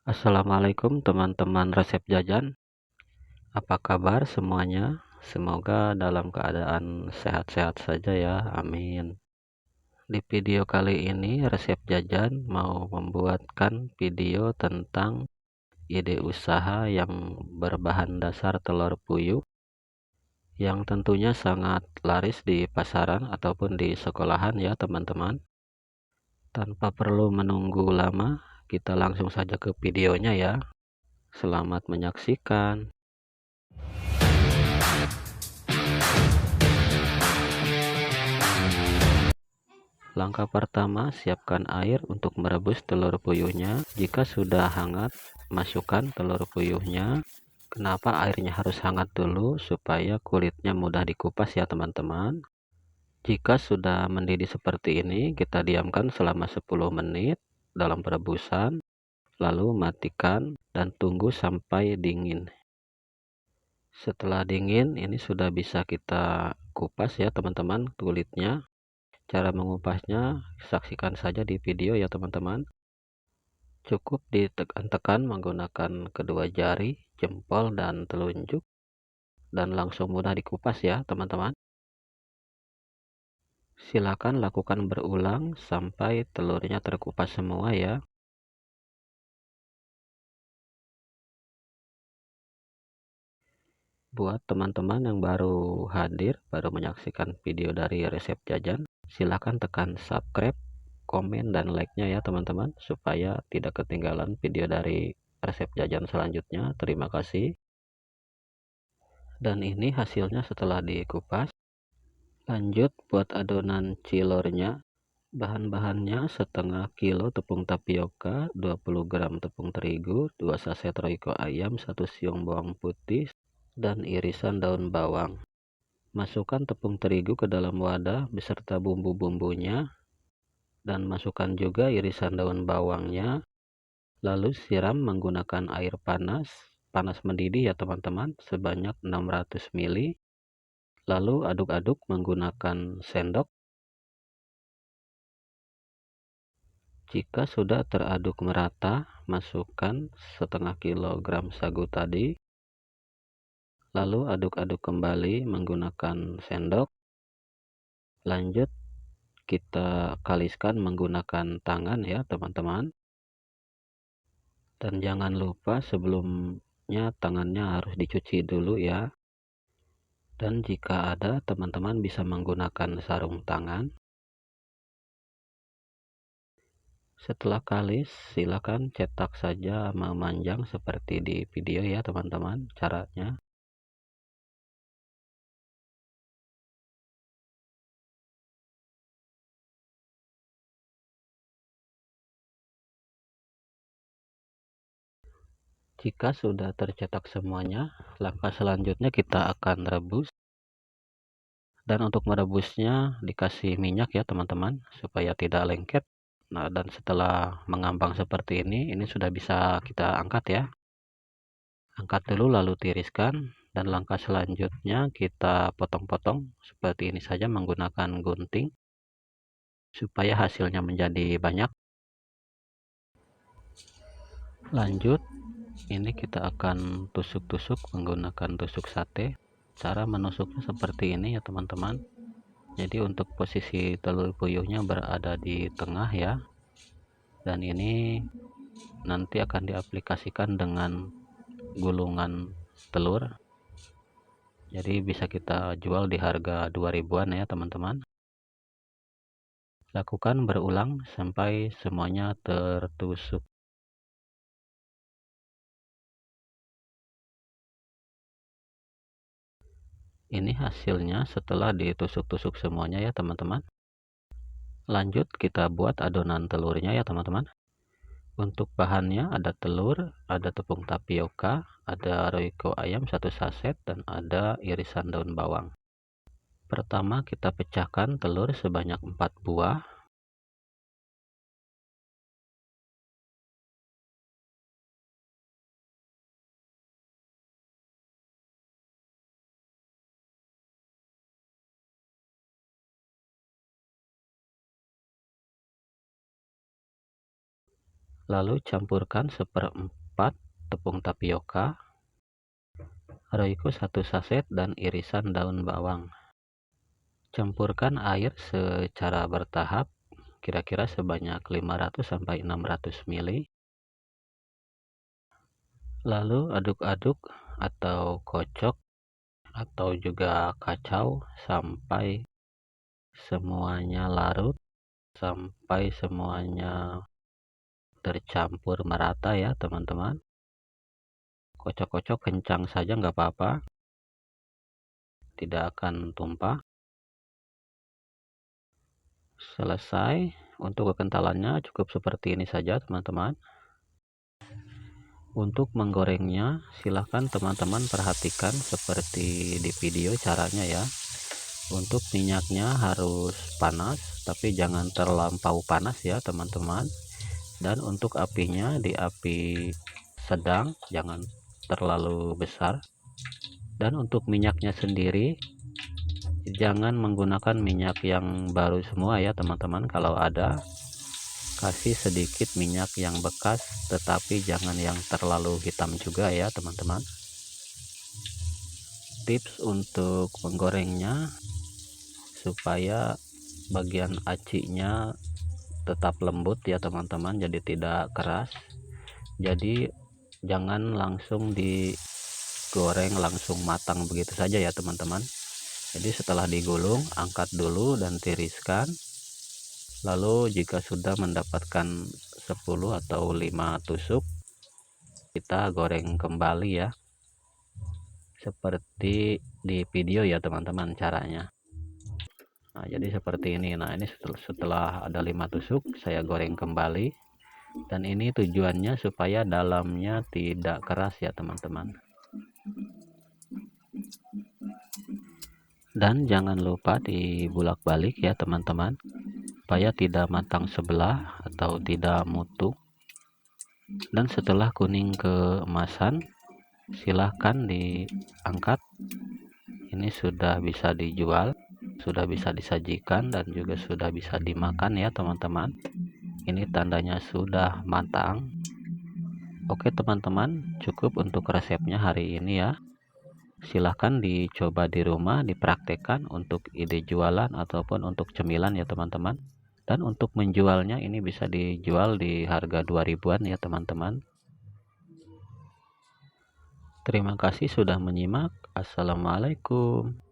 Assalamualaikum teman-teman resep jajan. Apa kabar semuanya? Semoga dalam keadaan sehat-sehat saja ya. Amin. Di video kali ini resep jajan mau membuatkan video tentang ide usaha yang berbahan dasar telur puyuh yang tentunya sangat laris di pasaran ataupun di sekolahan ya teman-teman. Tanpa perlu menunggu lama, kita langsung saja ke videonya ya. Selamat menyaksikan. Langkah pertama, siapkan air untuk merebus telur puyuhnya. Jika sudah hangat, masukkan telur puyuhnya. Kenapa airnya harus hangat dulu? Supaya kulitnya mudah dikupas ya teman-teman. Jika sudah mendidih seperti ini, kita diamkan selama 10 menit dalam perebusan. Lalu matikan dan tunggu sampai dingin. Setelah dingin, ini sudah bisa kita kupas ya teman-teman kulitnya. Cara mengupasnya saksikan saja di video ya teman-teman. Cukup ditekan-tekan menggunakan kedua jari, jempol dan telunjuk dan langsung mudah dikupas ya teman-teman. Silakan lakukan berulang sampai telurnya terkupas semua ya. Buat teman-teman yang baru hadir, baru menyaksikan video dari resep jajan, silakan tekan subscribe, komen, dan like-nya ya teman-teman, supaya tidak ketinggalan video dari resep jajan selanjutnya. Terima kasih. Dan ini hasilnya setelah dikupas. Lanjut buat adonan cilornya. Bahan-bahannya setengah kilo tepung tapioka, 20 gram tepung terigu, 2 saset royco ayam, 1 siung bawang putih, dan irisan daun bawang. Masukkan tepung terigu ke dalam wadah beserta bumbu-bumbunya, dan masukkan juga irisan daun bawangnya. Lalu siram menggunakan air panas mendidih ya teman-teman, sebanyak 600 ml. Lalu aduk-aduk menggunakan sendok. Jika sudah teraduk merata, masukkan setengah kilogram sagu tadi. Lalu aduk-aduk kembali menggunakan sendok. Lanjut kita kaliskan menggunakan tangan ya teman-teman. Dan jangan lupa sebelumnya tangannya harus dicuci dulu ya. Dan jika ada, teman-teman bisa menggunakan sarung tangan. Setelah kalis, silakan cetak saja memanjang seperti di video ya teman-teman caranya. Jika sudah tercetak semuanya, langkah selanjutnya kita akan rebus. Dan untuk merebusnya dikasih minyak ya teman-teman, supaya tidak lengket. Nah, dan setelah mengambang seperti ini sudah bisa kita angkat ya. Angkat dulu lalu tiriskan, dan langkah selanjutnya kita potong-potong seperti ini saja menggunakan gunting supaya hasilnya menjadi banyak. Lanjut, ini kita akan tusuk-tusuk menggunakan tusuk sate. Cara menusuknya seperti ini ya teman-teman. Jadi untuk posisi telur puyuhnya berada di tengah ya. Dan ini nanti akan diaplikasikan dengan gulungan telur. Jadi bisa kita jual di harga 2000-an ya teman-teman. Lakukan berulang sampai semuanya tertusuk. Ini hasilnya setelah ditusuk-tusuk semuanya ya teman-teman. Lanjut kita buat adonan telurnya ya teman-teman. Untuk bahannya ada telur, ada tepung tapioka, ada royco ayam 1 saset, dan ada irisan daun bawang. Pertama kita pecahkan telur sebanyak 4 buah. Lalu campurkan 1/4 tepung tapioka, roiko 1 saset, dan irisan daun bawang. Campurkan air secara bertahap, kira-kira sebanyak 500-600 ml. Lalu aduk-aduk atau kocok atau juga kacau sampai semuanya larut, sampai semuanya tercampur merata ya teman-teman. Kocok-kocok kencang saja nggak apa-apa, tidak akan tumpah. Selesai. Untuk kekentalannya cukup seperti ini saja teman-teman. Untuk menggorengnya silahkan teman-teman perhatikan seperti di video caranya ya. Untuk minyaknya harus panas, tapi jangan terlampau panas ya teman-teman. Dan untuk apinya di api sedang, jangan terlalu besar. Dan untuk minyaknya sendiri, jangan menggunakan minyak yang baru semua ya teman-teman. Kalau ada, kasih sedikit minyak yang bekas, tetapi jangan yang terlalu hitam juga ya teman-teman. Tips untuk menggorengnya supaya bagian acinya tetap lembut ya teman-teman, jadi tidak keras. Jadi jangan langsung digoreng langsung matang begitu saja ya teman-teman. Jadi setelah digulung, angkat dulu dan tiriskan. Lalu jika sudah mendapatkan 10 atau 5 tusuk, kita goreng kembali ya, seperti di video ya teman-teman caranya. Nah, jadi seperti ini. Nah, ini setelah ada 5 tusuk, saya goreng kembali. Dan ini tujuannya supaya dalamnya tidak keras ya teman-teman. Dan jangan lupa dibulak-balik ya teman-teman, supaya tidak matang sebelah atau tidak mutu. Dan setelah kuning keemasan, silahkan diangkat. Ini sudah bisa dijual, sudah bisa disajikan, dan juga sudah bisa dimakan ya teman-teman. Ini tandanya sudah matang. Oke teman-teman, cukup untuk resepnya hari ini ya. Silahkan dicoba di rumah, dipraktekkan untuk ide jualan ataupun untuk cemilan ya teman-teman. Dan untuk menjualnya ini bisa dijual di harga 2000-an ya teman-teman. Terima kasih sudah menyimak. Assalamualaikum.